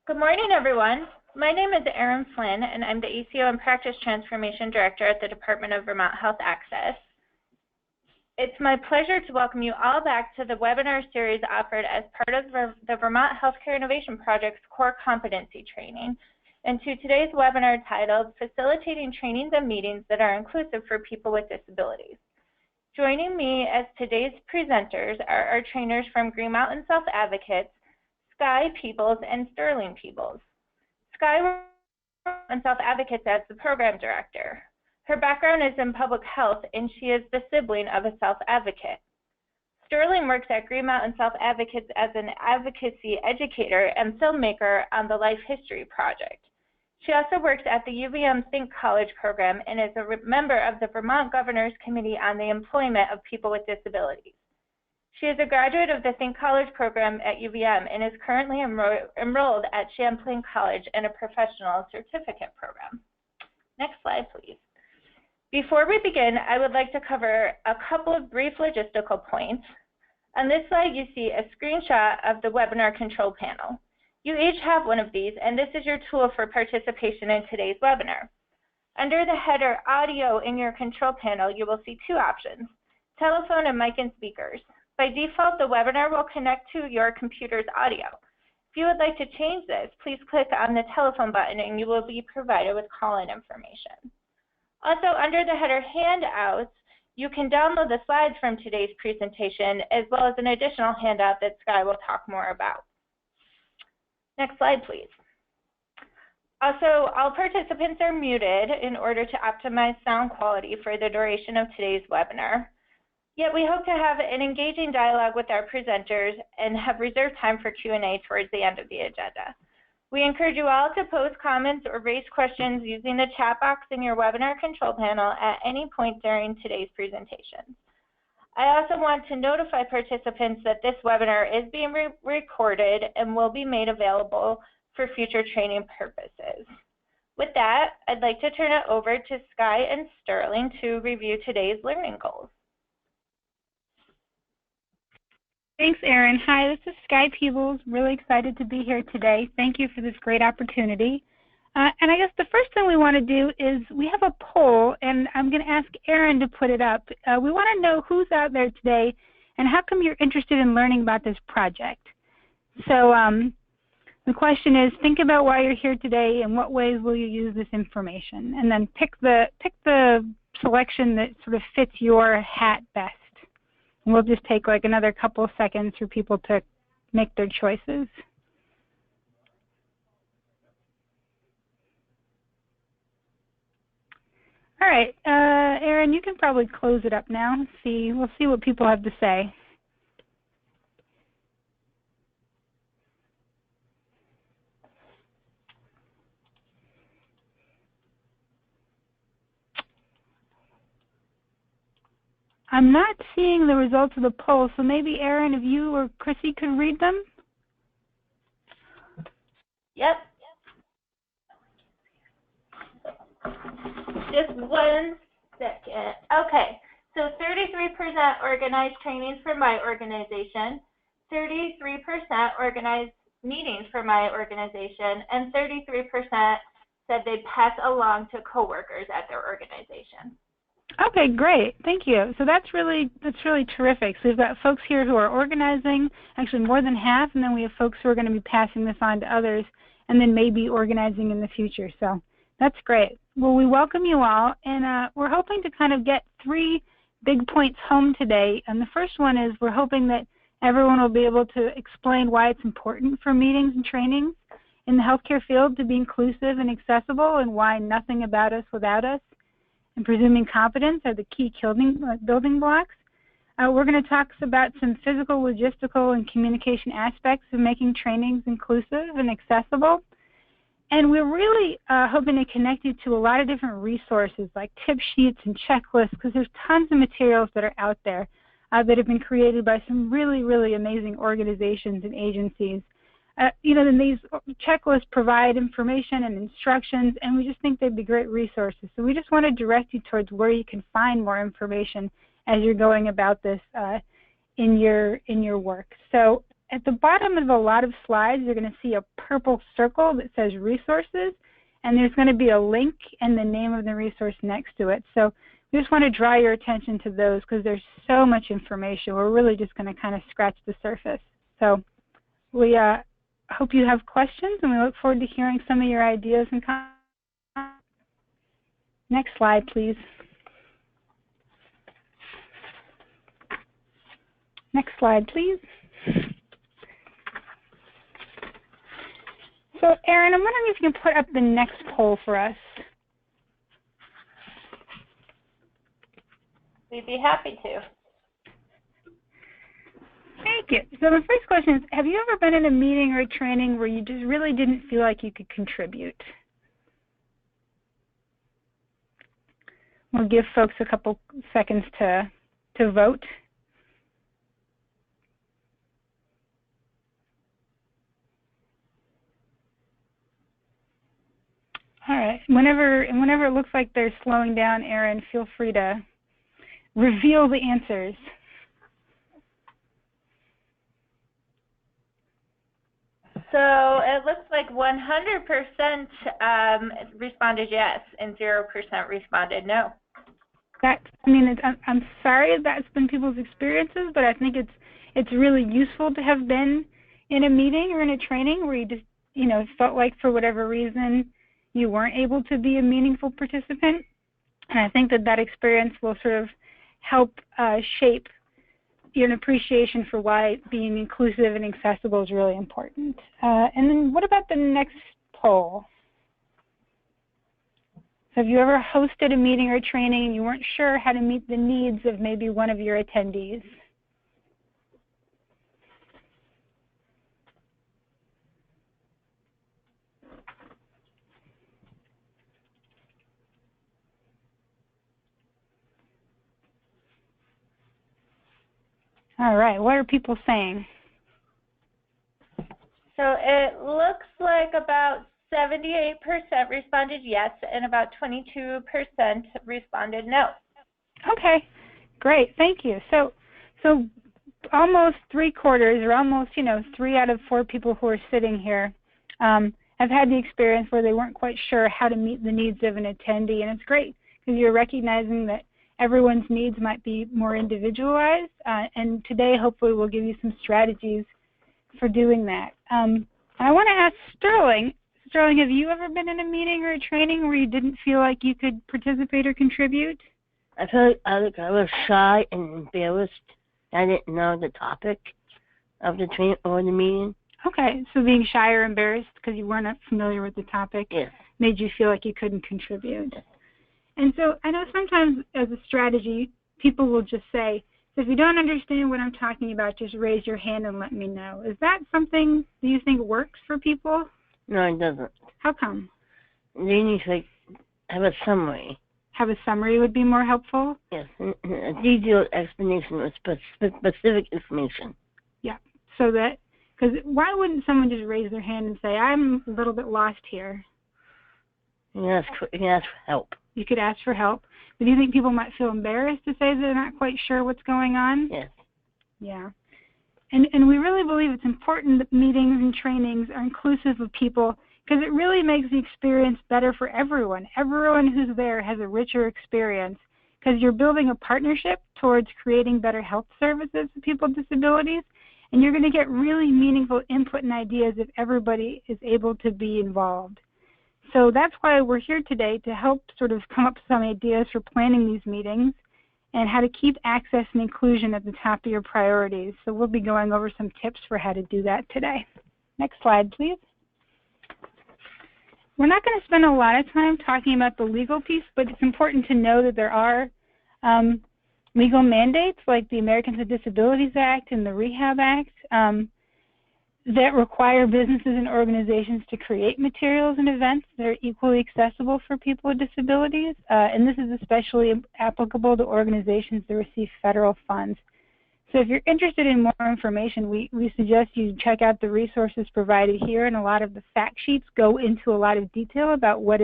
Good morning, everyone. My name is Erin Flynn, and I'm the ACO and Practice Transformation Director at the Department of Vermont Health Access. It's my pleasure to welcome you all back to the webinar series offered as part of the Vermont Healthcare Innovation Project's Core Competency Training, and to today's webinar titled Facilitating Trainings and Meetings that are Inclusive for People with Disabilities. Joining me as today's presenters are our trainers from Green Mountain Self Advocates, Sky Peebles and Sterling Peebles. Sky works in Self Advocates as the program director. Her background is in public health, and she is the sibling of a self advocate. Sterling works at Green Mountain Self Advocates as an advocacy educator and filmmaker on the Life History Project. She also works at the UVM Think College program and is a member of the Vermont Governor's Committee on the Employment of People with Disabilities. She is a graduate of the Think College program at UVM and is currently enrolled at Champlain College in a professional certificate program. Next slide, please. Before we begin, I would like to cover a couple of brief logistical points. On this slide, you see a screenshot of the webinar control panel. You each have one of these, and this is your tool for participation in today's webinar. Under the header Audio in your control panel, you will see two options, telephone and mic and speakers. By default, the webinar will connect to your computer's audio. If you would like to change this, please click on the telephone button and you will be provided with call-in information. Also, under the header Handouts, you can download the slides from today's presentation as well as an additional handout that Sky will talk more about. Next slide, please. Also, all participants are muted in order to optimize sound quality for the duration of today's webinar. Yet we hope to have an engaging dialogue with our presenters and have reserved time for Q&A towards the end of the agenda. We encourage you all to post comments or raise questions using the chat box in your webinar control panel at any point during today's presentation. I also want to notify participants that this webinar is being recorded and will be made available for future training purposes. With that, I'd like to turn it over to Sky and Sterling to review today's learning goals. Thanks, Erin. Hi, this is Sky Peebles. Really excited to be here today. Thank you for this great opportunity. And I guess the first thing we want to do is we have a poll, and I'm going to ask Erin to put it up. We want to know who's out there today and how come you're interested in learning about this project. So the question is, think about why you're here today and what ways will you use this information, and then pick the selection that sort of fits your hat best. And we'll just take like another couple of seconds for people to make their choices. All right, Erin, you can probably close it up now. We'll see what people have to say. I'm not seeing the results of the poll, so maybe Erin, if you or Chrissy could read them? Yep. Just 1 second. Okay, so 33% organized trainings for my organization, 33% organized meetings for my organization, and 33% said they'd pass along to coworkers at their organization. Okay, great. Thank you. So that's really terrific. So we've got folks here who are organizing, actually more than half, and then we have folks who are going to be passing this on to others and then maybe organizing in the future. So that's great. Well, we welcome you all, and we're hoping to kind of get 3 big points home today. And the first one is we're hoping that everyone will be able to explain why it's important for meetings and trainings in the healthcare field to be inclusive and accessible, and why nothing about us without us and presuming competence are the key building blocks. We're going to talk about some physical, logistical, and communication aspects of making trainings inclusive and accessible. And we're really hoping to connect you to a lot of different resources like tip sheets and checklists, because there's tons of materials that are out there that have been created by some really, really amazing organizations and agencies. And these checklists provide information and instructions, and we just think they'd be great resources. So we just want to direct you towards where you can find more information as you're going about this in your work. So at the bottom of a lot of slides, you're going to see a purple circle that says resources, and there's going to be a link and the name of the resource next to it. So we just want to draw your attention to those because there's so much information. We're really just going to kind of scratch the surface. So we hope you have questions, and we look forward to hearing some of your ideas and comments. Next slide, please. Next slide, please. So, Erin, I'm wondering if you can put up the next poll for us. We'd be happy to. Thank you. So the first question is, have you ever been in a meeting or a training where you just really didn't feel like you could contribute? We'll give folks a couple seconds to vote. All right. Whenever it looks like they're slowing down, Erin, feel free to reveal the answers. So it looks like 100% responded yes and 0% responded no. I'm sorry that's been people's experiences, but I think it's really useful to have been in a meeting or in a training where you just, felt like for whatever reason you weren't able to be a meaningful participant. And I think that experience will sort of help shape an appreciation for why being inclusive and accessible is really important. And then what about the next poll? So have you ever hosted a meeting or training and you weren't sure how to meet the needs of maybe one of your attendees? All right, what are people saying? So it looks like about 78% responded yes and about 22% responded no. Okay, great, thank you. So almost 3/4, or almost 3 out of 4 people who are sitting here have had the experience where they weren't quite sure how to meet the needs of an attendee, and it's great because you're recognizing that everyone's needs might be more individualized, and today hopefully we'll give you some strategies for doing that. I want to ask Sterling. Sterling, have you ever been in a meeting or a training where you didn't feel like you could participate or contribute? I felt like I was shy and embarrassed. I didn't know the topic of the training or the meeting. Okay, so being shy or embarrassed because you weren't familiar with the topic made you feel like you couldn't contribute. And so I know sometimes as a strategy, people will just say, so if you don't understand what I'm talking about, just raise your hand and let me know. Is that something that you think works for people? No, it doesn't. How come? You need to have a summary. Have a summary would be more helpful? Yes, a detailed explanation with specific information. Yeah, so that, because why wouldn't someone just raise their hand and say, I'm a little bit lost here? You can ask for help. You could ask for help. But do you think people might feel embarrassed to say they're not quite sure what's going on? Yes. Yeah. And we really believe it's important that meetings and trainings are inclusive of people because it really makes the experience better for everyone. Everyone who's there has a richer experience because you're building a partnership towards creating better health services for people with disabilities, and you're going to get really meaningful input and ideas if everybody is able to be involved. So that's why we're here today, to help sort of come up with some ideas for planning these meetings and how to keep access and inclusion at the top of your priorities. So we'll be going over some tips for how to do that today. Next slide, please. We're not going to spend a lot of time talking about the legal piece, but it's important to know that there are legal mandates like the Americans with Disabilities Act and the Rehab Act that require businesses and organizations to create materials and events that are equally accessible for people with disabilities. And this is especially applicable to organizations that receive federal funds. So if you're interested in more information, we suggest you check out the resources provided here, and a lot of the fact sheets go into a lot of detail about what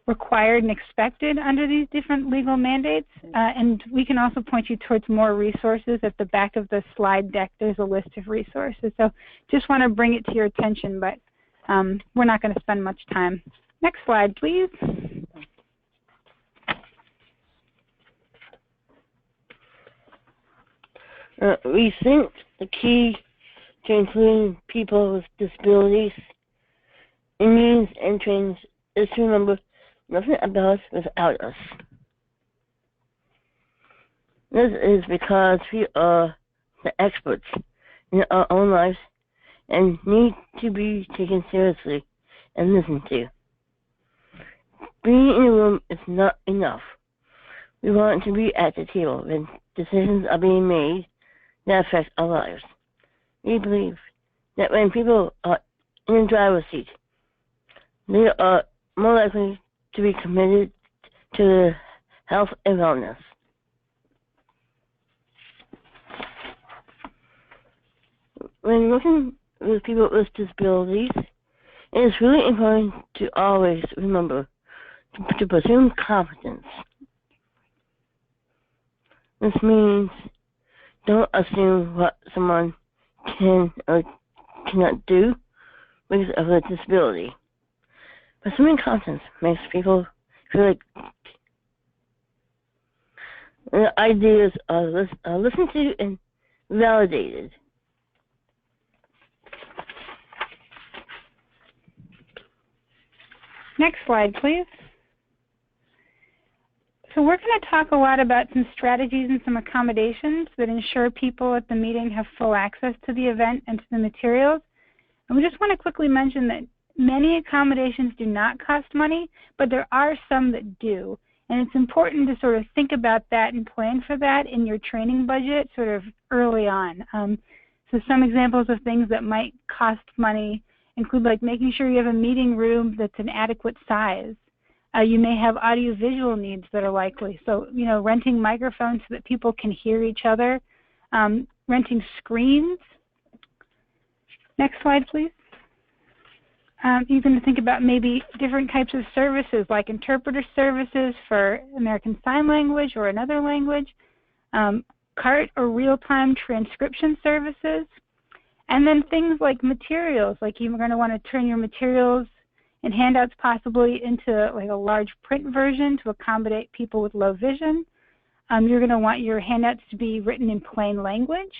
required and expected under these different legal mandates. And we can also point you towards more resources. At the back of the slide deck, there's a list of resources. So just want to bring it to your attention, but we're not going to spend much time. Next slide, please. We think the key to including people with disabilities in means and trainings is to remember nothing about us without us. This is because we are the experts in our own lives and need to be taken seriously and listened to. Being in a room is not enough. We want to be at the table when decisions are being made that affect our lives. We believe that when people are in the driver's seat, they are more likely to be committed to their health and wellness. When working with people with disabilities, it is really important to always remember to presume competence. This means don't assume what someone can or cannot do because of a disability. Presuming competence makes people feel like their ideas are listened to and validated. Next slide, please. So we're going to talk a lot about some strategies and some accommodations that ensure people at the meeting have full access to the event and to the materials. And we just want to quickly mention that many accommodations do not cost money, but there are some that do. And it's important to sort of think about that and plan for that in your training budget sort of early on. So some examples of things that might cost money include like making sure you have a meeting room that's an adequate size. You may have audiovisual needs that are likely. So, renting microphones so that people can hear each other, renting screens. Next slide, please. You can think about maybe different types of services like interpreter services for American Sign Language or another language, CART or real-time transcription services, and then things like materials, like you're going to want to turn your materials and handouts possibly into like a large print version to accommodate people with low vision. You're going to want your handouts to be written in plain language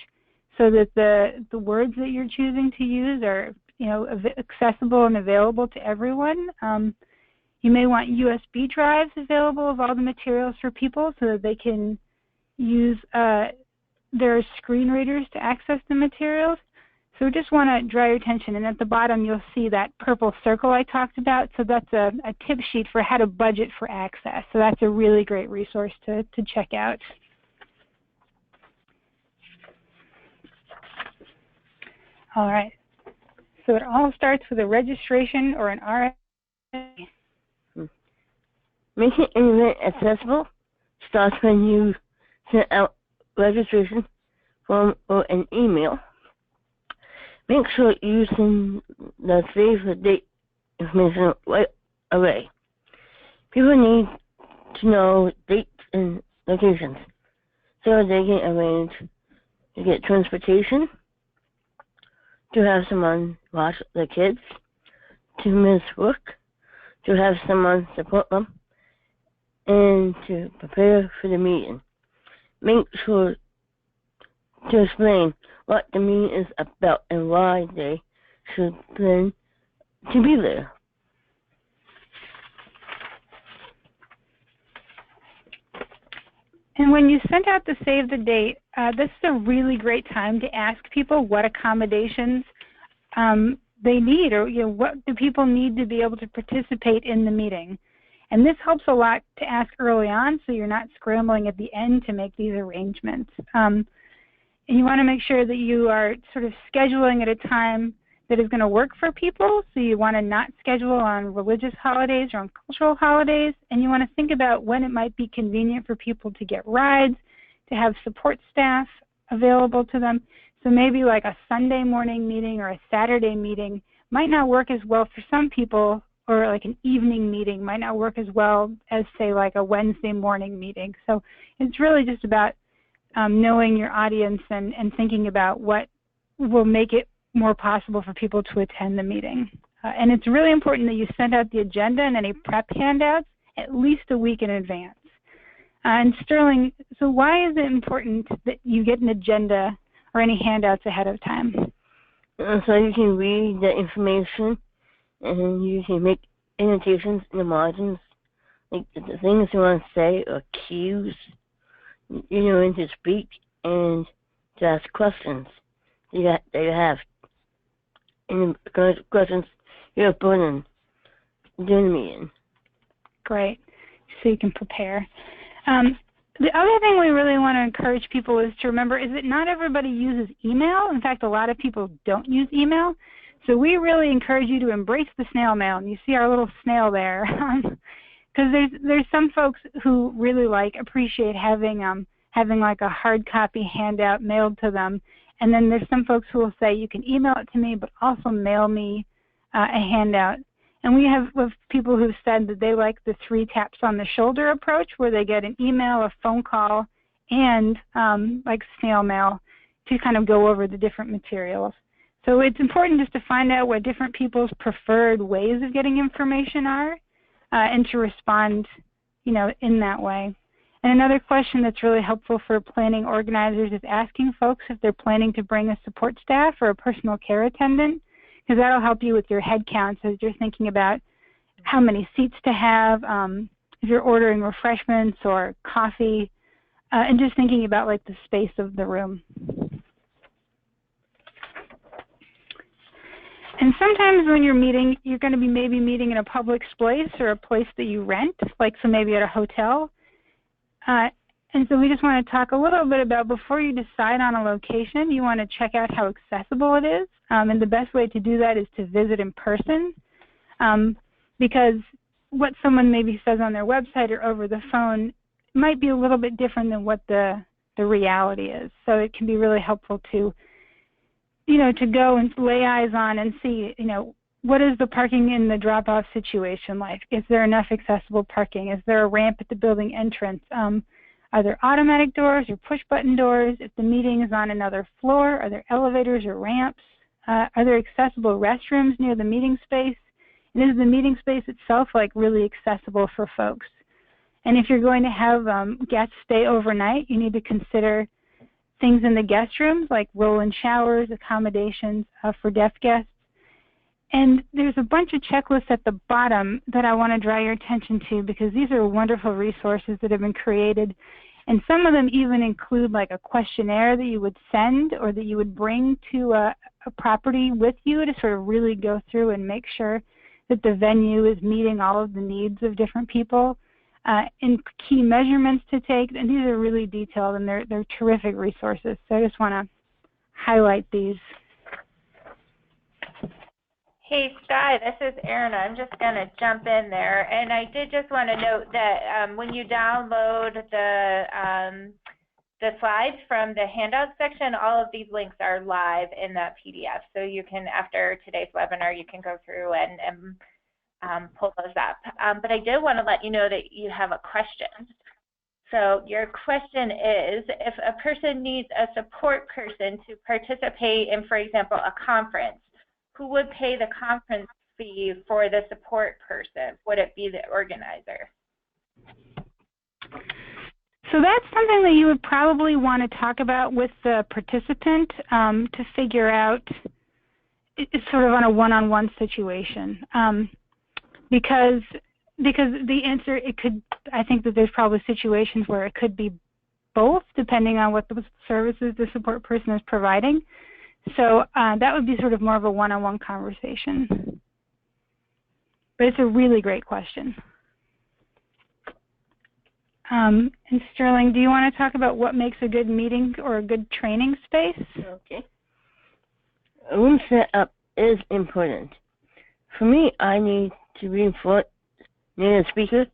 so that the words that you're choosing to use are accessible and available to everyone. You may want USB drives available of all the materials for people so that they can use their screen readers to access the materials. So we just want to draw your attention, and at the bottom you'll see that purple circle I talked about. So that's a tip sheet for how to budget for access. So that's a really great resource to check out. All right. So it all starts with a registration or an RFP. Making an event accessible starts when you send out registration form or an email. Make sure you send the save the date information right away. People need to know dates and locations so they can arrange to get transportation, to have someone watch the kids, to miss work, to have someone support them, and to prepare for the meeting. Make sure to explain what the meeting is about and why they should plan to be there. And when you send out the save the date, this is a really great time to ask people what accommodations they need, or what do people need to be able to participate in the meeting. And this helps a lot to ask early on so you're not scrambling at the end to make these arrangements. And you want to make sure that you are sort of scheduling at a time that is going to work for people. So you want to not schedule on religious holidays or on cultural holidays. And you want to think about when it might be convenient for people to get rides, to have support staff available to them. So maybe like a Sunday morning meeting or a Saturday meeting might not work as well for some people or like an evening meeting might not work as well as, say, like a Wednesday morning meeting. So it's really just about knowing your audience and thinking about what will make it more possible for people to attend the meeting. And it's really important that you send out the agenda and any prep handouts at least a week in advance. And Sterling, so why is it important that you get an agenda or any handouts ahead of time? So you can read the information and you can make annotations in the margins, like the things you want to say or cues, when to speak and to ask questions that you have. And the questions you have put in during the meeting. Great. So you can prepare. The other thing we really want to encourage people is to remember is that not everybody uses email. In fact, a lot of people don't use email. So we really encourage you to embrace the snail mail. And you see our little snail there. Because there's some folks who really appreciate having like a hard copy handout mailed to them. And then there's some folks who will say, you can email it to me, but also mail me a handout. And we have people who've said that they like the 3 taps on the shoulder approach, where they get an email, a phone call, and like snail mail to kind of go over the different materials. So it's important just to find out what different people's preferred ways of getting information are, and to respond, in that way. And another question that's really helpful for planning organizers is asking folks if they're planning to bring a support staff or a personal care attendant, because that'll help you with your head counts as you're thinking about how many seats to have, if you're ordering refreshments or coffee, and just thinking about like the space of the room. And sometimes when you're meeting, you're going to be maybe meeting in a public space or a place that you rent, like so maybe at a hotel. And so we just want to talk a little bit about, before you decide on a location, you want to check out how accessible it is. And the best way to do that is to visit in person, because what someone maybe says on their website or over the phone might be a little bit different than what the reality is. So it can be really helpful to, to go and lay eyes on and see, what is the parking in the drop-off situation like? Is there enough accessible parking? Is there a ramp at the building entrance? Are there automatic doors or push-button doors? If the meeting is on another floor, are there elevators or ramps? Are there accessible restrooms near the meeting space? And is the meeting space itself really accessible for folks? And if you're going to have guests stay overnight, you need to consider things in the guest rooms like roll-in showers, accommodations for deaf guests. And there's a bunch of checklists at the bottom that I want to draw your attention to, because these are wonderful resources that have been created. And some of them even include like a questionnaire that you would send or that you would bring to a property with you to sort of really go through and make sure that the venue is meeting all of the needs of different people, and key measurements to take. And these are really detailed, and they're terrific resources. So I just want to highlight these. Hey, Sky, this is Erin. I'm just going to jump in there. And I did just want to note that when you download the slides from the handout section, all of these links are live in that PDF. So you can, after today's webinar, you can go through and pull those up. But I did want to let you know that you have a question. So your question is, if a person needs a support person to participate in, for example, a conference, who would pay the conference fee for the support person? Would it be the organizer? So that's something that you would probably want to talk about with the participant to figure out. It's sort of on a one-on-one situation, because the answer, I think that there's probably situations where it could be both, depending on what the services the support person is providing. So that would be sort of more of a one-on-one conversation. But it's a really great question. And Sterling, do you want to talk about what makes a good meeting or a good training space? Okay. A room setup is important. For me, I need to reinforce near the speaker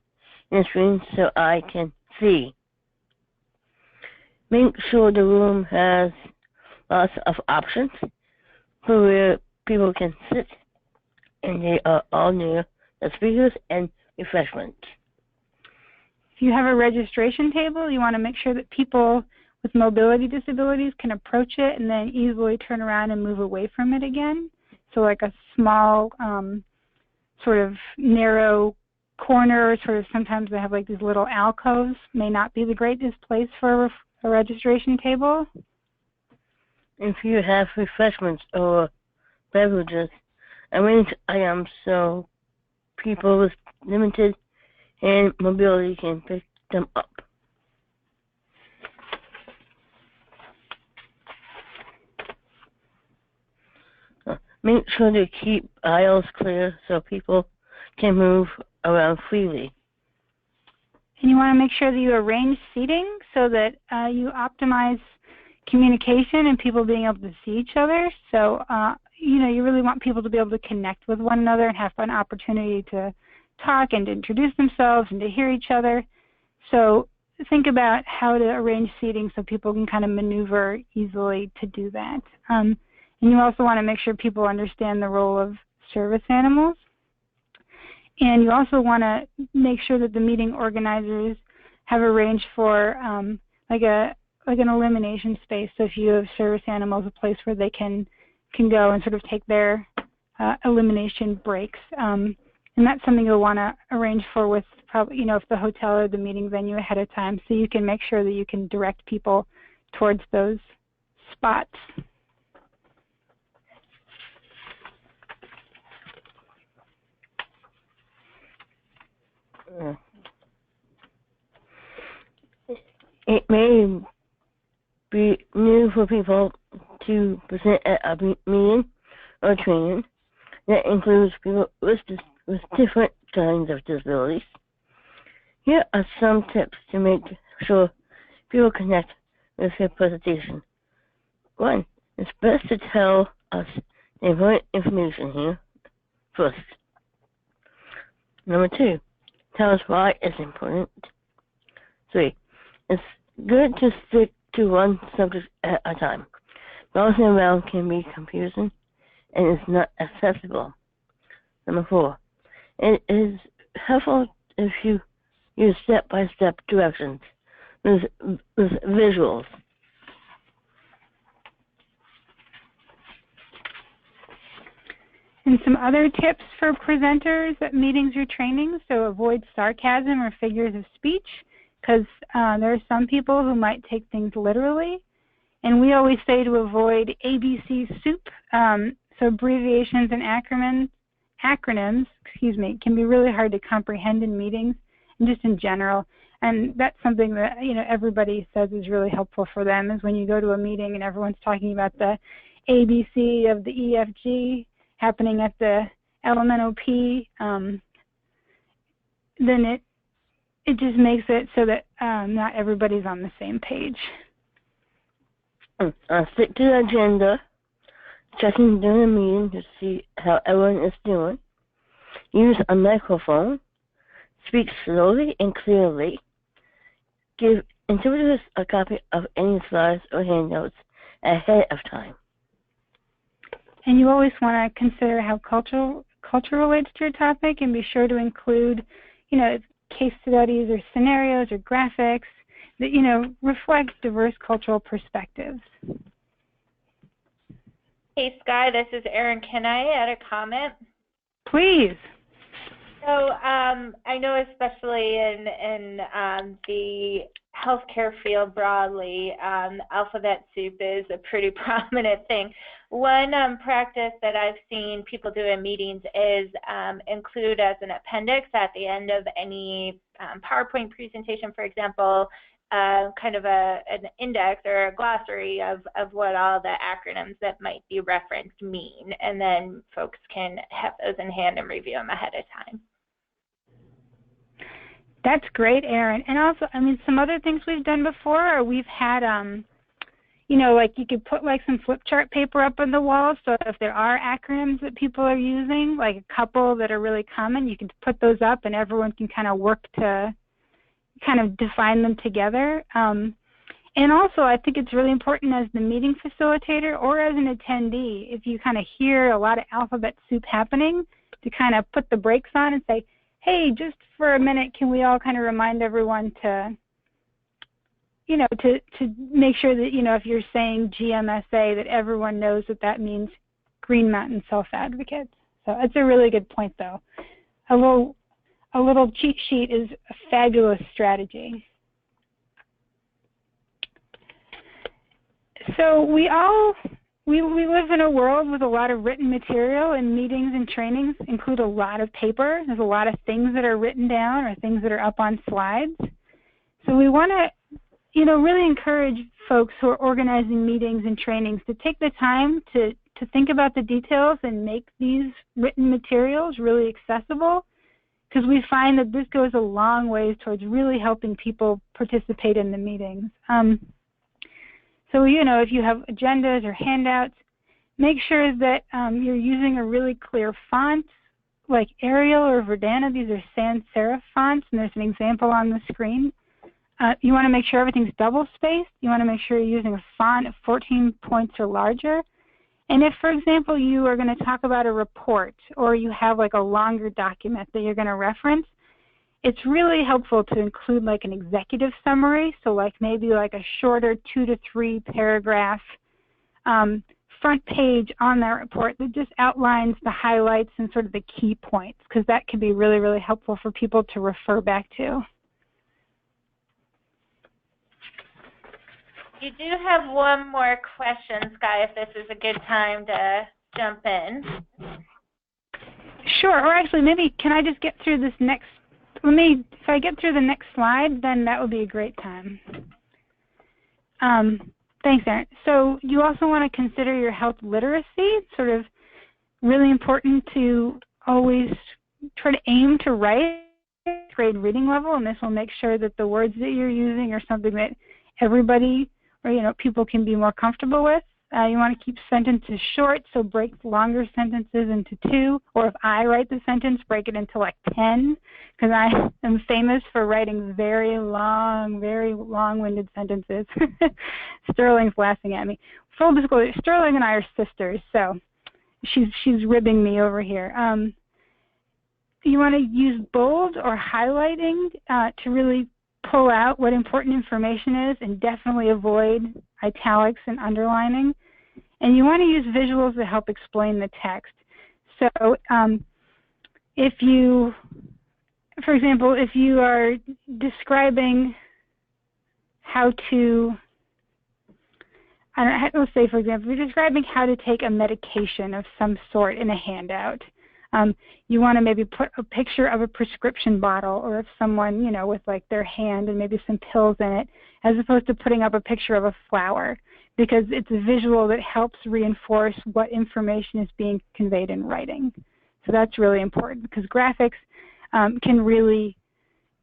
and the screen so I can see. Make sure the room has lots of options for where people can sit, and they are all near the speakers, and refreshments. If you have a registration table, you want to make sure that people with mobility disabilities can approach it and then easily turn around and move away from it again. So like a small sort of narrow corner, sort of sometimes they have like these little alcoves, may not be the greatest place for a registration table. If you have refreshments or beverages, arrange items so people with limited hand mobility can pick them up. Make sure to keep aisles clear so people can move around freely. And you want to make sure that you arrange seating so that you optimize communication and people being able to see each other. So, you really want people to be able to connect with one another and have an opportunity to talk and to introduce themselves and to hear each other. So think about how to arrange seating so people can kind of maneuver easily to do that. And you also want to make sure people understand the role of service animals. And you also want to make sure that the meeting organizers have arranged for like an elimination space. So if you have service animals, a place where they can go and sort of take their elimination breaks. And that's something you'll want to arrange for with probably, if the hotel or the meeting venue ahead of time, so you can make sure that you can direct people towards those spots. It may be new for people to present at a meeting or training that includes people with different kinds of disabilities. Here are some tips to make sure people connect with your presentation. 1. It's best to tell us the important information here first. Number 2. Tell us why it's important. 3. It's good to stick to one subject at a time. Bouncing around can be confusing and is not accessible. Number 4. It is helpful if you use step-by-step directions with visuals. And some other tips for presenters at meetings or trainings: so avoid sarcasm or figures of speech, because there are some people who might take things literally. And we always say to avoid ABC soup. So abbreviations and acronyms, can be really hard to comprehend in meetings and just in general. And that's something that everybody says is really helpful for them, is when you go to a meeting and everyone's talking about the ABC of the EFG happening at the LMNOP, then it just makes it so that not everybody's on the same page. Stick to the agenda, checking during the meeting to see how everyone is doing. Use a microphone. Speak slowly and clearly. Give interpreters a copy of any slides or handouts ahead of time. And you always want to consider how culture relates to your topic, and be sure to include, case studies or scenarios or graphics that, reflect diverse cultural perspectives. Hey, Sky, this is Erin. Can I add a comment? Please. So I know, especially in the healthcare field broadly, alphabet soup is a pretty prominent thing. One practice that I've seen people do in meetings is include as an appendix at the end of any PowerPoint presentation, for example, kind of an index or a glossary of what all the acronyms that might be referenced mean, and then folks can have those in hand and review them ahead of time. That's great, Erin. And also, some other things we've done before are we've had, like you could put like some flip chart paper up on the wall, so if there are acronyms that people are using, like a couple that are really common, you can put those up and everyone can kind of work to kind of define them together. And also, I think it's really important as the meeting facilitator or as an attendee, if you kind of hear a lot of alphabet soup happening, to kind of put the brakes on and say, hey, just for a minute, can we all kind of remind everyone to, you know, to make sure that, you know, if you're saying GMSA, that everyone knows that that means Green Mountain Self-Advocates. So it's a really good point, though. A little cheat sheet is a fabulous strategy. So we live in a world with a lot of written material, and meetings and trainings include a lot of paper. There's a lot of things that are written down or things that are up on slides. So we want to, you know, really encourage folks who are organizing meetings and trainings to take the time to think about the details and make these written materials really accessible, because we find that this goes a long ways towards really helping people participate in the meetings. So, you know, if you have agendas or handouts, make sure that you're using a really clear font, like Arial or Verdana. These are sans serif fonts, and there's an example on the screen. You want to make sure everything's double-spaced. You want to make sure you're using a font of 14 points or larger. And if, for example, you are going to talk about a report or you have like a longer document that you're going to reference, it's really helpful to include like an executive summary, so like maybe like a shorter 2 to 3 paragraph front page on that report that just outlines the highlights and sort of the key points, because that can be really, really helpful for people to refer back to. You do have one more question, Sky, if this is a good time to jump in. Sure, or actually maybe can I just get through this next, if I get through the next slide, then that would be a great time. Thanks, Erin. So you also want to consider your health literacy. It's sort of really important to always try to aim to write grade reading level, and this will make sure that the words that you're using are something that everybody or, you know, people can be more comfortable with. You want to keep sentences short, so break longer sentences into 2, or if I write the sentence, break it into like 10, because I am famous for writing very long-winded sentences. Sterling's laughing at me. Full disclosure, Sterling and I are sisters, so she's ribbing me over here. You want to use bold or highlighting to really pull out what important information is, and definitely avoid italics and underlining. And you want to use visuals to help explain the text. So if you, for example, if you are describing how to, I don't know, let's say, for example, if you're describing how to take a medication of some sort in a handout, you want to maybe put a picture of a prescription bottle, or of someone, you know, with like their hand and maybe some pills in it, as opposed to putting up a picture of a flower, because it's a visual that helps reinforce what information is being conveyed in writing. So that's really important, because graphics can really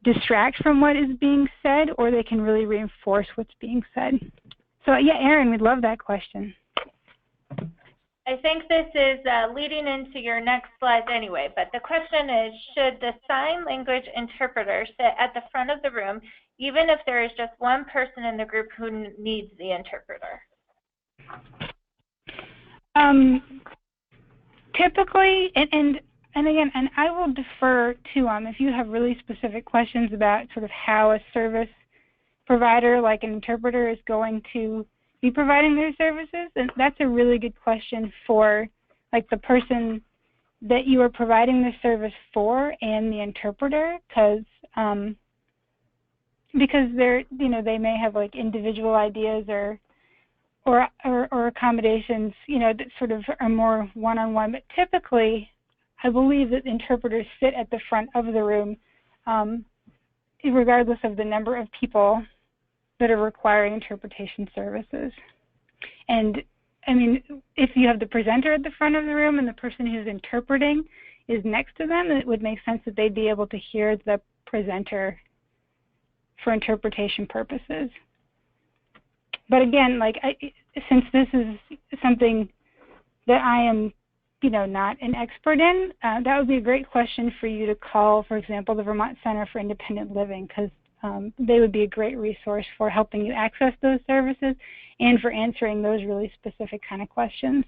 distract from what is being said, or they can really reinforce what's being said. So yeah, Erin, we'd love that question. I think this is leading into your next slide anyway, but the question is, should the sign language interpreter sit at the front of the room, even if there is just one person in the group who needs the interpreter? Typically, and again, and I will defer to if you have really specific questions about sort of how a service provider like an interpreter is going to be providing their services, and that's a really good question for like the person that you are providing the service for and the interpreter, because they're, you know, they may have like individual ideas or accommodations, you know, that sort of are more one-on-one. But typically, I believe that interpreters sit at the front of the room, regardless of the number of people that are requiring interpretation services. And I mean, if you have the presenter at the front of the room and the person who's interpreting is next to them, it would make sense that they'd be able to hear the presenter for interpretation purposes. But again, like since this is something that I am, you know, not an expert in, that would be a great question for you to call, for example, the Vermont Center for Independent Living, because they would be a great resource for helping you access those services and for answering those really specific kind of questions.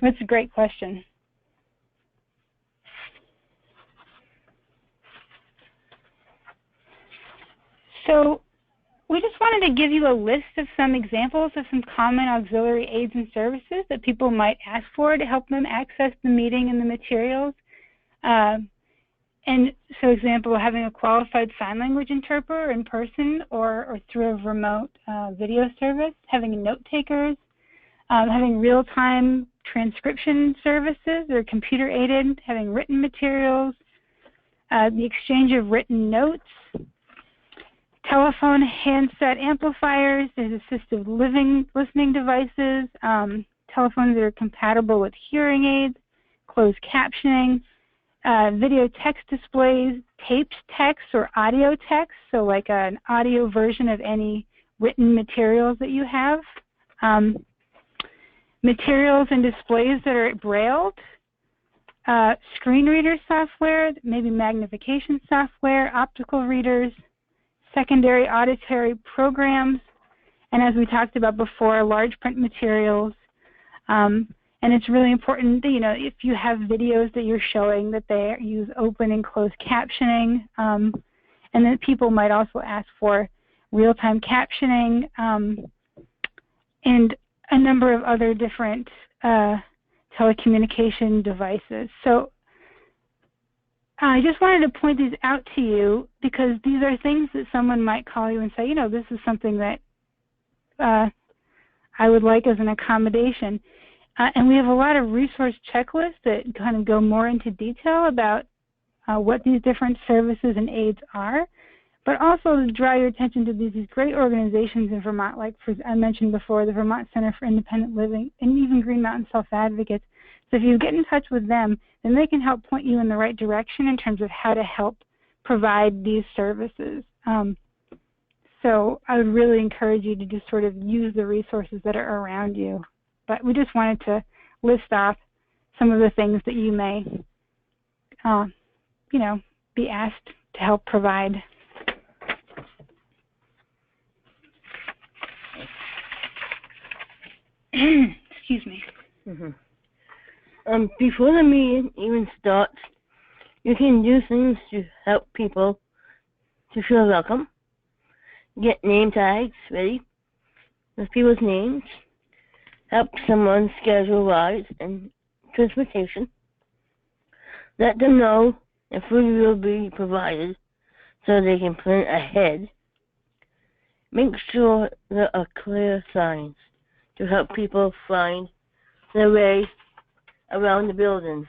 That's a great question. So we just wanted to give you a list of some examples of some common auxiliary aids and services that people might ask for to help them access the meeting and the materials. And so, example, having a qualified sign language interpreter in person or through a remote video service, having note takers, having real-time transcription services or computer-aided, having written materials, the exchange of written notes, telephone handset amplifiers, there's assistive listening devices, telephones that are compatible with hearing aids, closed captioning, video text displays, taped text or audio text, so like an audio version of any written materials that you have. Materials and displays that are brailled, screen reader software, maybe magnification software, optical readers, secondary auditory programs, and as we talked about before, large print materials. And it's really important that, if you have videos that you're showing, that they use open and closed captioning, and then people might also ask for real-time captioning, and a number of other different telecommunication devices. So I just wanted to point these out to you because these are things that someone might call you and say, this is something that I would like as an accommodation. And we have a lot of resource checklists that kind of go more into detail about what these different services and aids are, but also to draw your attention to these great organizations in Vermont, like I mentioned before, the Vermont Center for Independent Living and even Green Mountain Self-Advocates. So if you get in touch with them, then they can help point you in the right direction in terms of how to help provide these services. So I would really encourage you to just sort of use the resources that are around you. But we just wanted to list off some of the things that you may, be asked to help provide. Excuse me. Mm-hmm. Before the meeting even starts, you can do things to help people to feel welcome. Get name tags ready with people's names. Help someone schedule rides and transportation. Let them know if food will be provided so they can plan ahead. Make sure there are clear signs to help people find their way around the building.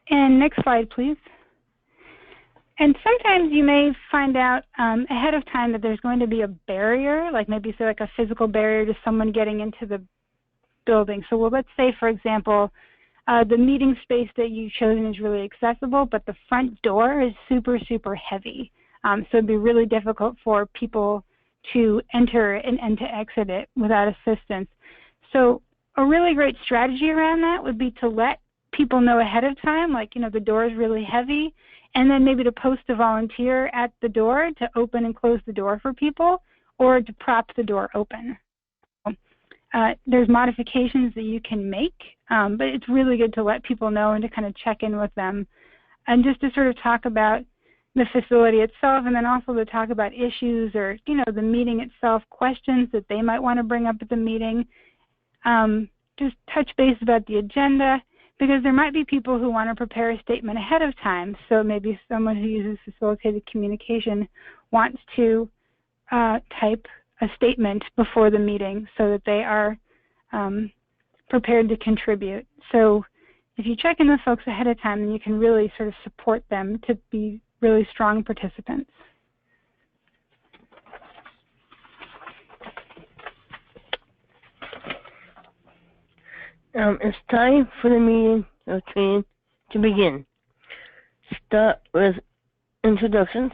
And next slide, please. And sometimes you may find out ahead of time that there's going to be a barrier, like maybe say like a physical barrier to someone getting into the building. So let's say, for example, the meeting space that you've chosen is really accessible, but the front door is super, super heavy. So it'd be really difficult for people to enter and to exit it without assistance. So a really great strategy around that would be to let people know ahead of time, like, the door is really heavy, and then maybe to post a volunteer at the door to open and close the door for people, or to prop the door open. There's modifications that you can make, but it's really good to let people know and to kind of check in with them, and just to sort of talk about the facility itself, and then also to talk about issues or, the meeting itself, questions that they might want to bring up at the meeting. Just touch base about the agenda, because there might be people who want to prepare a statement ahead of time. So maybe someone who uses facilitated communication wants to type a statement before the meeting so that they are prepared to contribute. So if you check in with folks ahead of time, then you can really sort of support them to be really strong participants. It's time for the meeting or training to begin. Start with introductions.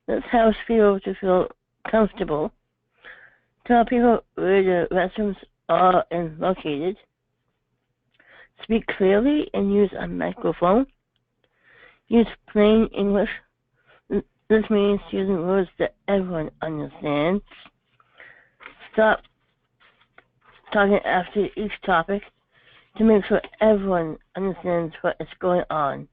Let's help people to feel comfortable. Tell people where the restrooms are and located. Speak clearly and use a microphone. Use plain English. This means using words that everyone understands. Stop talking after each topic to make sure everyone understands what is going on.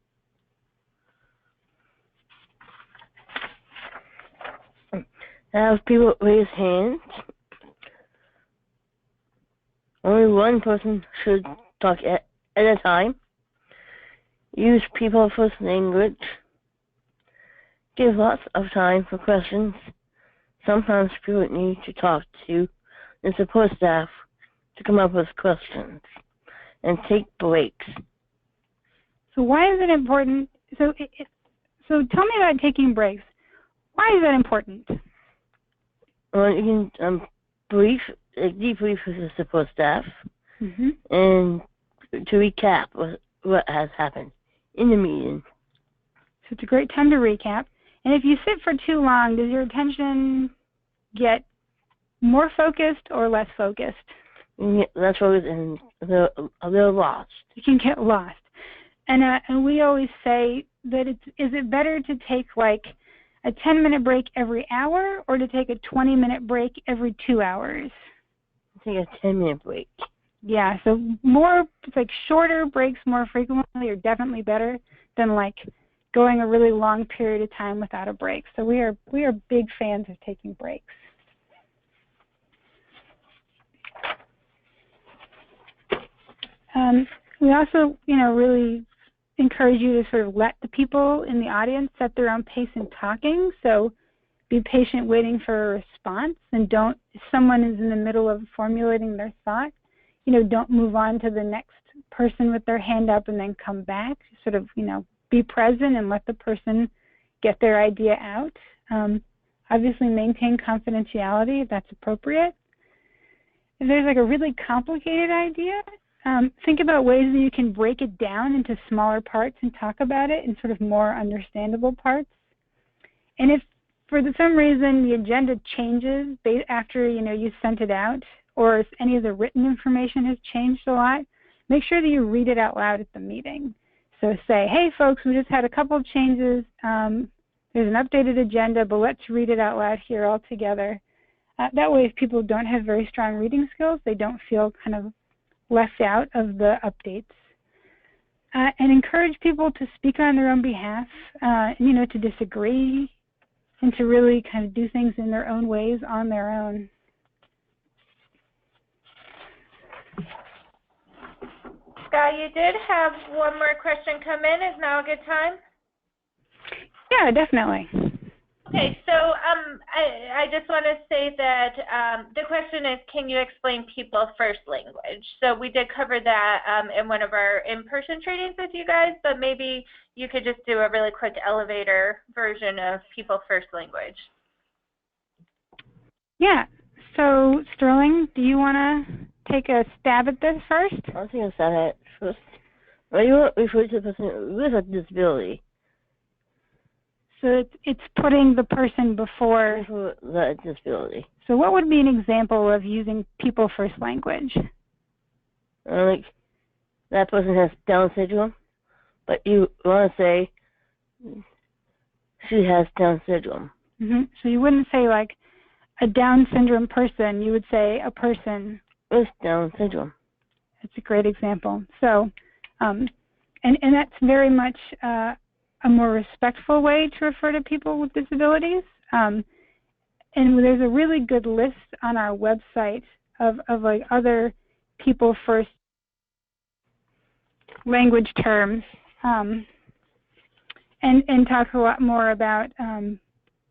Have people raise hands. Only one person should talk at a time. Use people first language. Give lots of time for questions. Sometimes people need to talk to the support staff to come up with questions. And take breaks. So why is it important? So tell me about taking breaks. Why is that important? Well, you can debrief with the support staff, and to recap what has happened in the meeting. So it's a great time to recap. And if you sit for too long, does your attention get more focused or less focused? You get less focused and a little lost. You can get lost. And we always say that is it better to take like a 10-minute break every hour or to take a 20-minute break every 2 hours? Take a 10-minute break. Yeah, so like shorter breaks more frequently are definitely better than like going a really long period of time without a break. So we are big fans of taking breaks. We also, really encourage you to sort of let the people in the audience set their own pace in talking. So be patient waiting for a response, and if someone is in the middle of formulating their thought, don't move on to the next person with their hand up and then come back. Sort of, be present and let the person get their idea out. Obviously maintain confidentiality if that's appropriate. If there's like a really complicated idea, think about ways that you can break it down into smaller parts and talk about it in sort of more understandable parts. And if for some reason the agenda changes after you sent it out, or if any of the written information has changed a lot, make sure that you read it out loud at the meeting. So say, hey folks, we just had a couple of changes. There's an updated agenda, but let's read it out loud here all together. That way, if people don't have very strong reading skills, they don't feel kind of left out of the updates. And encourage people to speak on their own behalf, to disagree, and to really kind of do things in their own ways on their own. Scott, you did have one more question come in. Is now a good time? Yeah, definitely. Okay, so I just want to say that the question is, can you explain people first language? So we did cover that in one of our in-person trainings with you guys, but maybe you could just do a really quick elevator version of people first language. Yeah. So Sterling, do you want to take a stab at this first? I'll take a stab at it first. Well, you want to refer to the person with a disability. So it's putting the person before the disability. So what would be an example of using people first language? Like that person has Down syndrome, but you want to say she has Down syndrome. So you wouldn't say like a Down syndrome person. You would say a person with Down syndrome. That's a great example. So, and that's very much a more respectful way to refer to people with disabilities. And there's a really good list on our website of like other people first language terms, and talk a lot more about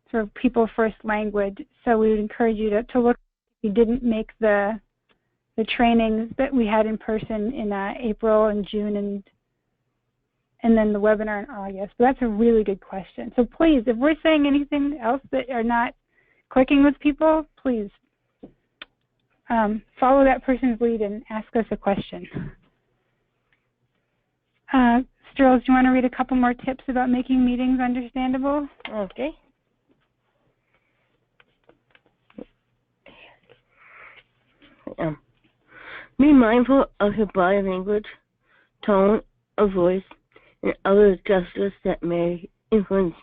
sort of people first language. So we would encourage you to look if you didn't make the trainings that we had in person in April and June and then the webinar in August. But that's a really good question. So please, if we're saying anything else that are not clicking with people, please follow that person's lead and ask us a question. Sterling, do you want to read a couple more tips about making meetings understandable? Okay. Be mindful of your body language, tone of voice, and other gestures that may influence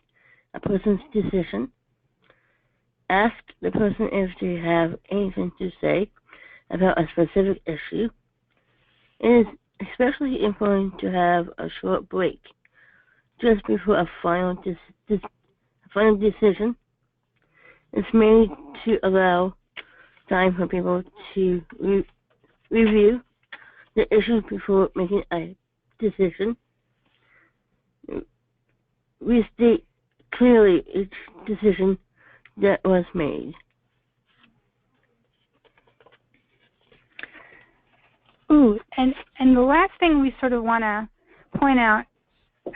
a person's decision. Ask the person if they have anything to say about a specific issue. It is especially important to have a short break just before a final decision is made to allow time for people to review the issues before making a decision. Restate clearly each decision that was made. Ooh, and the last thing we sort of want to point out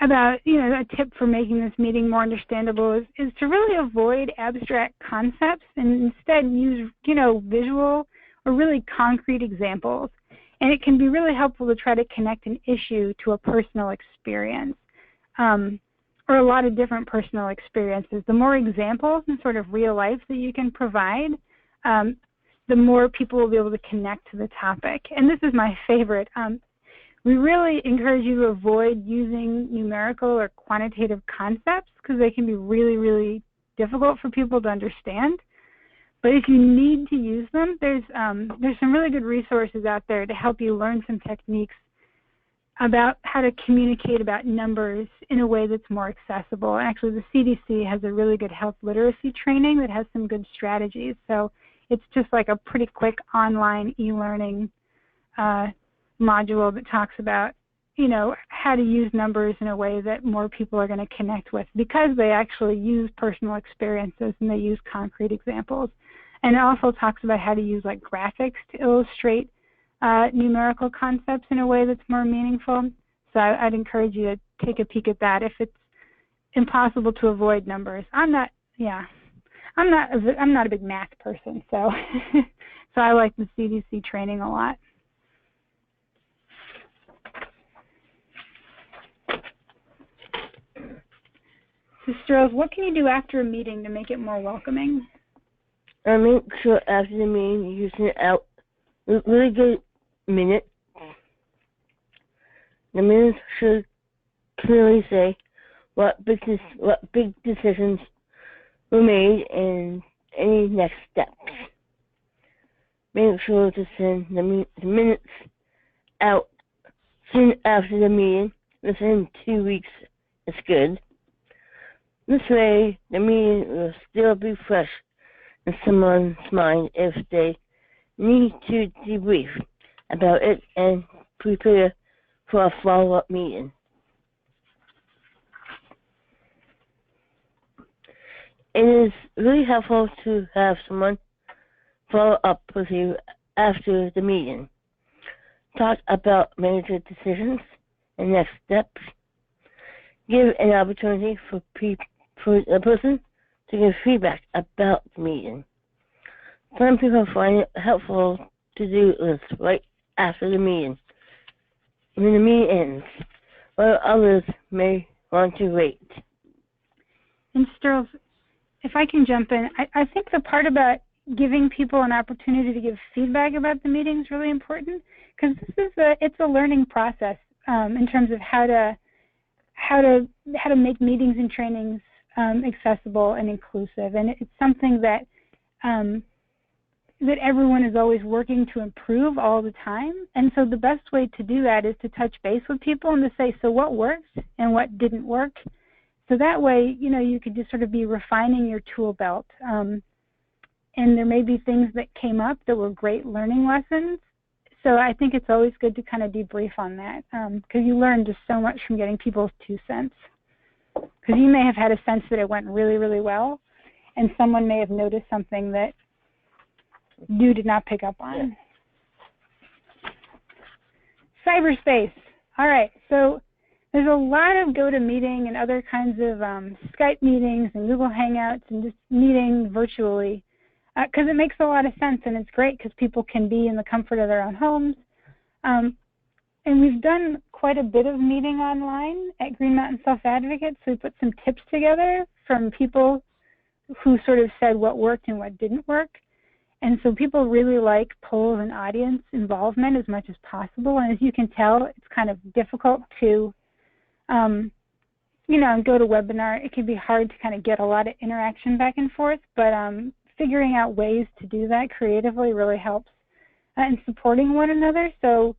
about, a tip for making this meeting more understandable is to really avoid abstract concepts and instead use, visual or really concrete examples. And it can be really helpful to try to connect an issue to a personal experience, or a lot of different personal experiences. The more examples and sort of real life that you can provide, the more people will be able to connect to the topic. And this is my favorite. We really encourage you to avoid using numerical or quantitative concepts because they can be really, really difficult for people to understand. But if you need to use them, there's some really good resources out there to help you learn some techniques about how to communicate about numbers in a way that's more accessible. Actually, the CDC has a really good health literacy training that has some good strategies. So it's just like a pretty quick online e-learning module that talks about, how to use numbers in a way that more people are going to connect with because they actually use personal experiences and they use concrete examples. And it also talks about how to use like graphics to illustrate numerical concepts in a way that's more meaningful. So I'd encourage you to take a peek at that if it's impossible to avoid numbers. I'm not a big math person, so so I like the CDC training a lot. Sister Rose, what can you do after a meeting to make it more welcoming? Make sure after the meeting you send out a really good minute. The minutes should clearly say what big decisions were made and any next steps. Make sure to send the minutes out soon after the meeting. Within 2 weeks is good. This way, the meeting will still be fresh in someone's mind if they need to debrief about it and prepare for a follow-up meeting. It is really helpful to have someone follow up with you after the meeting. Talk about major decisions and next steps. Give an opportunity for a person to give feedback about the meeting. Some people find it helpful to do this right after the meeting, when the meeting ends, while others may want to wait. And Sterls, if I can jump in, I think the part about giving people an opportunity to give feedback about the meeting is really important because it's a learning process in terms of how to make meetings and trainings accessible and inclusive, and it's something that that everyone is always working to improve all the time. And so the best way to do that is to touch base with people and to say, so what worked and what didn't work? So that way, you could just sort of be refining your tool belt. And there may be things that came up that were great learning lessons. So I think it's always good to kind of debrief on that because you learn just so much from getting people's 2 cents. Because you may have had a sense that it went really, really well, and someone may have noticed something that you did not pick up on. Yeah. Cyberspace. All right, so there's a lot of GoToMeeting and other kinds of Skype meetings and Google Hangouts and just meeting virtually because it makes a lot of sense and it's great because people can be in the comfort of their own homes. And we've done quite a bit of meeting online at Green Mountain Self-Advocates, so we put some tips together from people who sort of said what worked and what didn't work. And so people really like polls and audience involvement as much as possible. And as you can tell, it's kind of difficult to, go to webinar. It can be hard to kind of get a lot of interaction back and forth, but figuring out ways to do that creatively really helps in supporting one another. So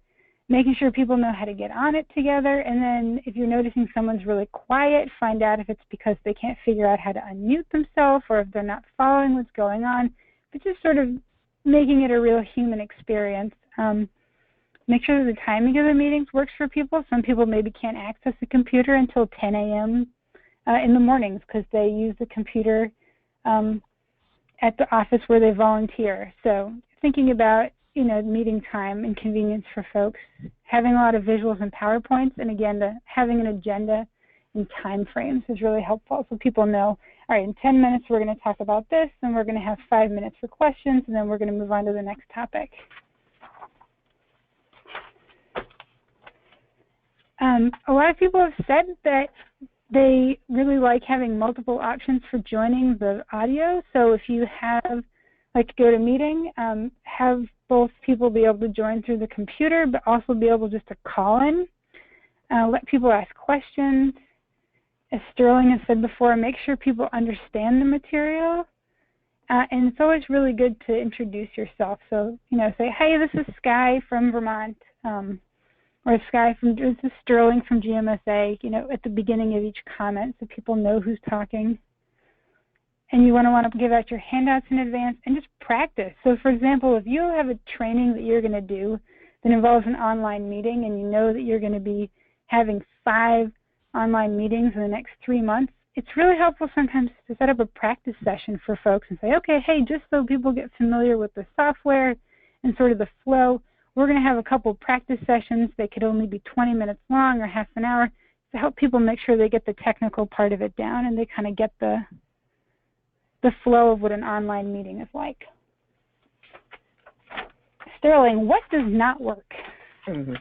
making sure people know how to get on it together. And then if you're noticing someone's really quiet, find out if it's because they can't figure out how to unmute themselves or if they're not following what's going on. But just sort of making it a real human experience. Make sure that the timing of the meetings works for people. Some people maybe can't access the computer until 10 a.m. In the mornings because they use the computer at the office where they volunteer. So thinking about, meeting time and convenience for folks, having a lot of visuals and PowerPoints, and again, having an agenda and time frames is really helpful so people know, all right, in 10 minutes we're going to talk about this, and we're going to have 5 minutes for questions, and then we're going to move on to the next topic. A lot of people have said that they really like having multiple options for joining the audio. So if you have, like, go to meeting, have both people be able to join through the computer, but also be able just to call in. Let people ask questions. As Sterling has said before, make sure people understand the material. And it's always really good to introduce yourself. So, say, hey, this is Sky from Vermont. Or this is Sterling from GMSA, at the beginning of each comment so people know who's talking. And you want to give out your handouts in advance and just practice. So, for example, if you have a training that you're going to do that involves an online meeting and you know that you're going to be having 5 online meetings in the next 3 months, it's really helpful sometimes to set up a practice session for folks and say, okay, hey, just so people get familiar with the software and sort of the flow, we're going to have a couple practice sessions. They could only be 20 minutes long or half an hour to help people make sure they get the technical part of it down and they kind of get the flow of what an online meeting is like. Sterling, what does not work? The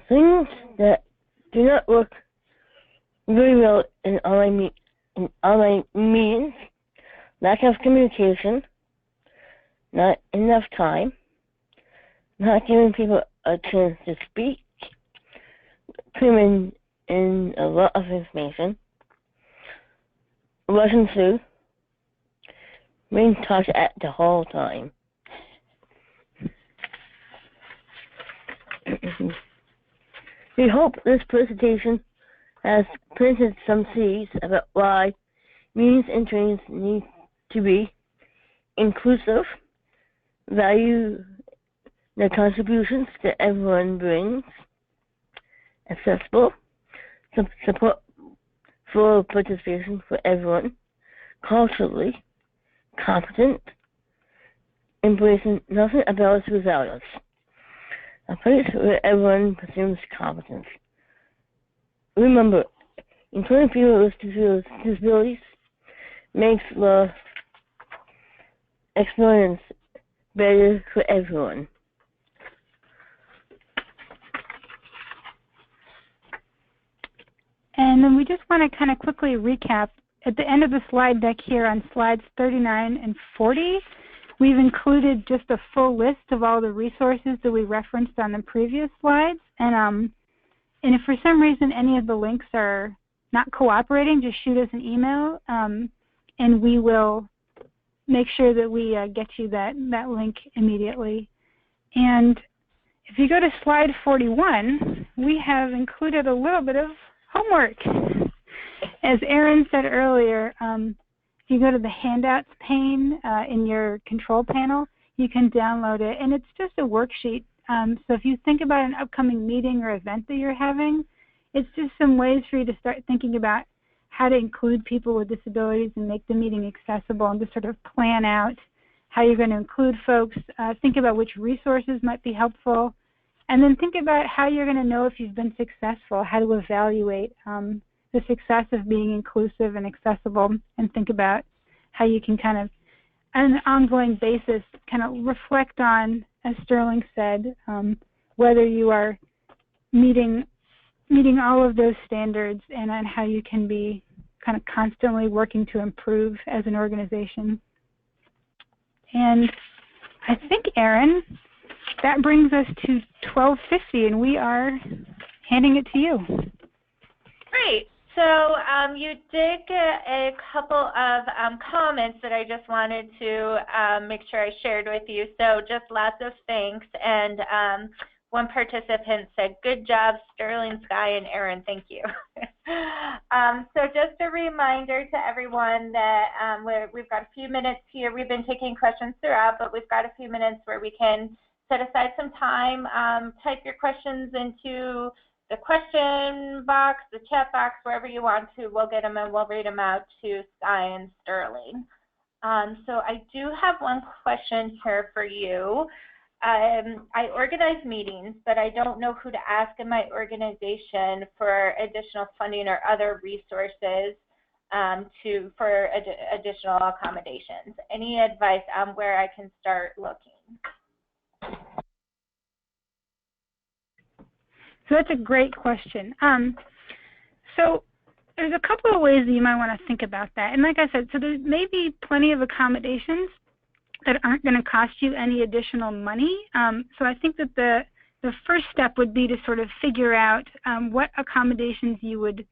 things that do not work very well in online meetings, lack of communication, not enough time, not giving people a chance to speak, cramming in a lot of information, rushing through, being talked at the whole time. We hope this presentation has planted some seeds about why meetings and trainings need to be inclusive, value the contributions that everyone brings, accessible, support for participation for everyone, culturally competent, embracing nothing about us without us, a place where everyone presumes competence. Remember, including people with disabilities makes the experience better for everyone. And then we just want to kind of quickly recap. At the end of the slide deck here on slides 39 and 40, we've included just a full list of all the resources that we referenced on the previous slides. And if for some reason any of the links are not cooperating, just shoot us an email, and we will make sure that we get you that link immediately. And if you go to slide 41, we have included a little bit of homework. As Erin said earlier, if you go to the handouts pane in your control panel, you can download it, and it's just a worksheet. So if you think about an upcoming meeting or event that you're having, it's just some ways for you to start thinking about how to include people with disabilities and make the meeting accessible, and to sort of plan out how you're going to include folks, think about which resources might be helpful, and then think about how you're going to know if you've been successful, how to evaluate the success of being inclusive and accessible, and think about how you can kind of, on an ongoing basis, kind of reflect on, as Sterling said, whether you are meeting all of those standards, and on how you can be kind of constantly working to improve as an organization. And I think, Erin, that brings us to 12:50, and we are handing it to you. Great. So you did get a couple of comments that I just wanted to make sure I shared with you. So just lots of thanks. And one participant said, good job, Sterling, Sky, and Aaron. Thank you. So just a reminder to everyone that we've got a few minutes here. We've been taking questions throughout, but we've got a few minutes where we can set aside some time, type your questions into the question box, the chat box, wherever you want to. We'll get them and we'll read them out to Sky and Sterling. So I do have one question here for you. I organize meetings, but I don't know who to ask in my organization for additional funding or other resources for additional accommodations. Any advice on where I can start looking? So that's a great question. So there's a couple of ways that you might want to think about that. And like I said, so there may be plenty of accommodations that aren't going to cost you any additional money. So I think that the first step would be to sort of figure out what accommodations you would,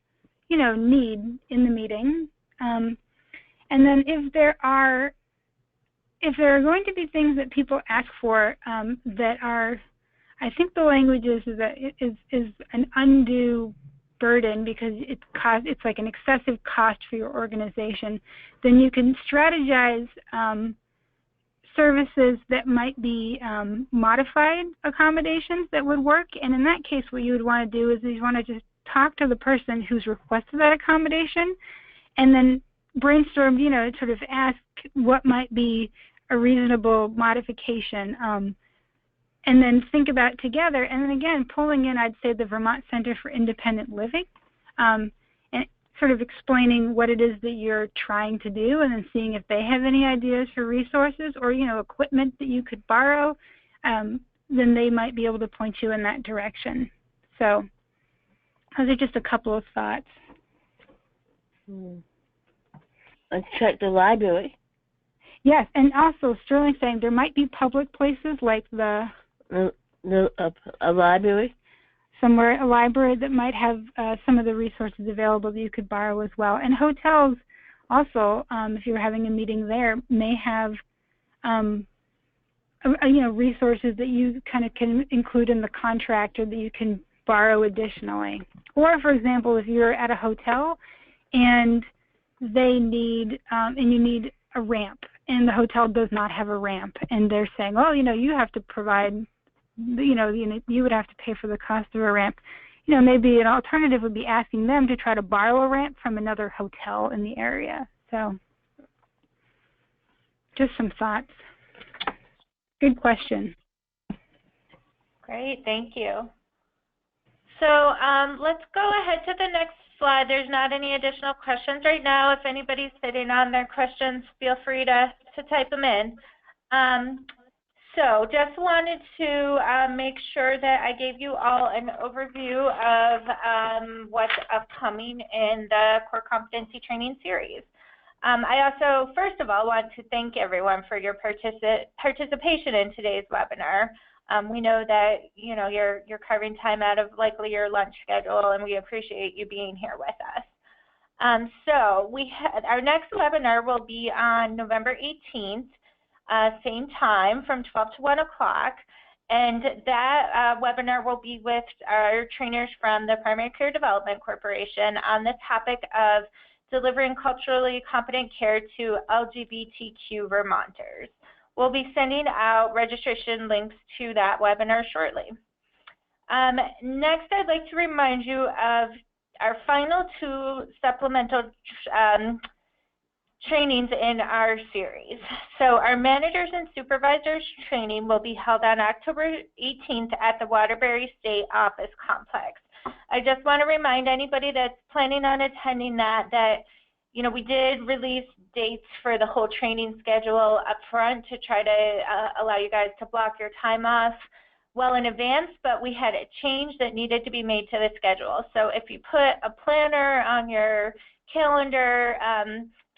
need in the meeting. And then if there are going to be things that people ask for that are, I think the language is that it is an undue burden because it's like an excessive cost for your organization, then you can strategize services that might be modified accommodations that would work. And in that case, what you would want to do is you want to just talk to the person who's requested that accommodation and then brainstorm, sort of ask what might be a reasonable modification. And then think about it together. And then again, pulling in, I'd say, the Vermont Center for Independent Living, and sort of explaining what it is that you're trying to do, and then seeing if they have any ideas for resources or, equipment that you could borrow, then they might be able to point you in that direction. So those are just a couple of thoughts. Let's check the library. Yes, and also Sterling saying there might be public places like a library. Somewhere, a library that might have some of the resources available that you could borrow as well. And hotels also, if you're having a meeting there, may have resources that you kind of can include in the contract or that you can borrow additionally. Or, for example, if you're at a hotel and they need and you need a ramp, and the hotel does not have a ramp, and they're saying, well, you have to provide, you would have to pay for the cost of a ramp. Maybe an alternative would be asking them to try to borrow a ramp from another hotel in the area. So just some thoughts. Good question. Great, thank you. So let's go ahead to the next slide. There's not any additional questions right now. If anybody's sitting on their questions, feel free to type them in. So just wanted to make sure that I gave you all an overview of what's upcoming in the Core Competency Training Series. I also, first of all, want to thank everyone for your participation in today's webinar. We know that you're carving time out of likely your lunch schedule, and we appreciate you being here with us. So our next webinar will be on November 18th. Same time from 12 to 1 o'clock, and that webinar will be with our trainers from the Primary Care Development Corporation on the topic of delivering culturally competent care to LGBTQ Vermonters. We'll be sending out registration links to that webinar shortly. Next, I'd like to remind you of our final 2 supplemental trainings in our series. So our managers and supervisors training will be held on October 18th at the Waterbury State Office Complex. I just want to remind anybody that's planning on attending that we did release dates for the whole training schedule up front to try to allow you guys to block your time off well in advance, but we had a change that needed to be made to the schedule. So if you put a planner on your calendar,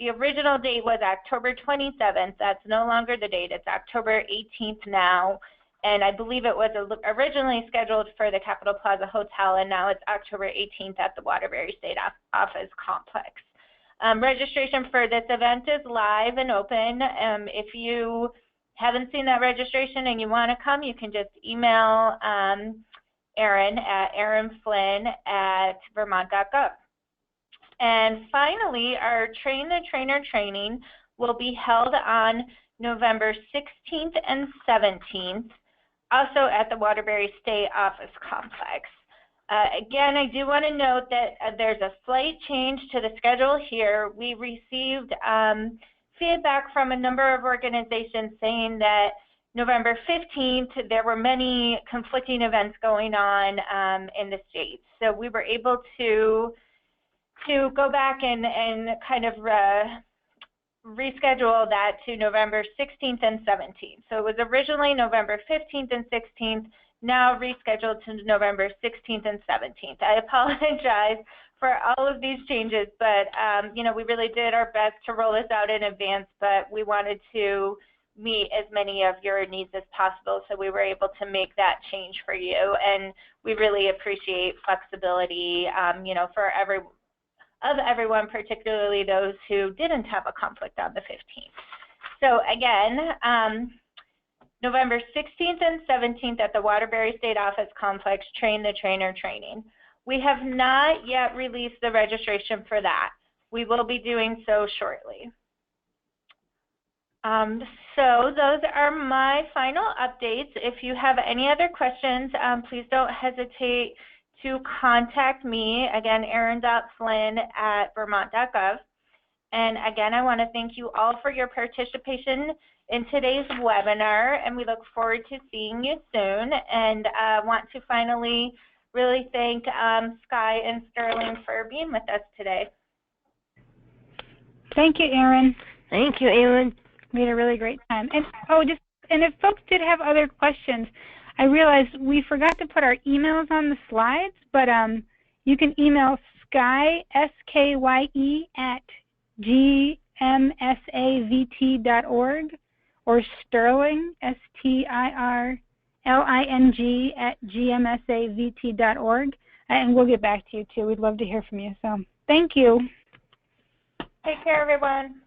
the original date was October 27th. That's no longer the date. It's October 18th now. And I believe it was originally scheduled for the Capitol Plaza Hotel, and now it's October 18th at the Waterbury State Office Complex. Registration for this event is live and open. If you haven't seen that registration and you want to come, you can just email Erin at erinflynn@vermont.gov. And finally, our Train the Trainer training will be held on November 16th and 17th, also at the Waterbury State Office Complex. Again, I do want to note that there's a slight change to the schedule here. We received feedback from a number of organizations saying that November 15th, there were many conflicting events going on in the state. So we were able to go back and kind of reschedule that to November 16th and 17th. So it was originally November 15th and 16th, now rescheduled to November 16th and 17th. I apologize for all of these changes, but you know, we really did our best to roll this out in advance, but we wanted to meet as many of your needs as possible, so we were able to make that change for you. And we really appreciate flexibility, you know, for everyone, particularly those who didn't have a conflict on the 15th. So again, November 16th and 17th at the Waterbury State Office Complex, Train the Trainer training. We have not yet released the registration for that. We will be doing so shortly. So those are my final updates. If you have any other questions, please don't hesitate to contact me. Again, erin.flynn@vermont.gov. And again, I want to thank you all for your participation in today's webinar, and we look forward to seeing you soon. And want to finally really thank Sky and Sterling for being with us today. Thank you, Erin. Thank you, Erin. We had a really great time. And if folks did have other questions, I realized we forgot to put our emails on the slides, but you can email Sky, S-K-Y-E, @gmsavt.org, or Sterling, S-T-I-R-L-I-N-G, @gmsavt.org, and we'll get back to you too. We'd love to hear from you. So thank you. Take care, everyone.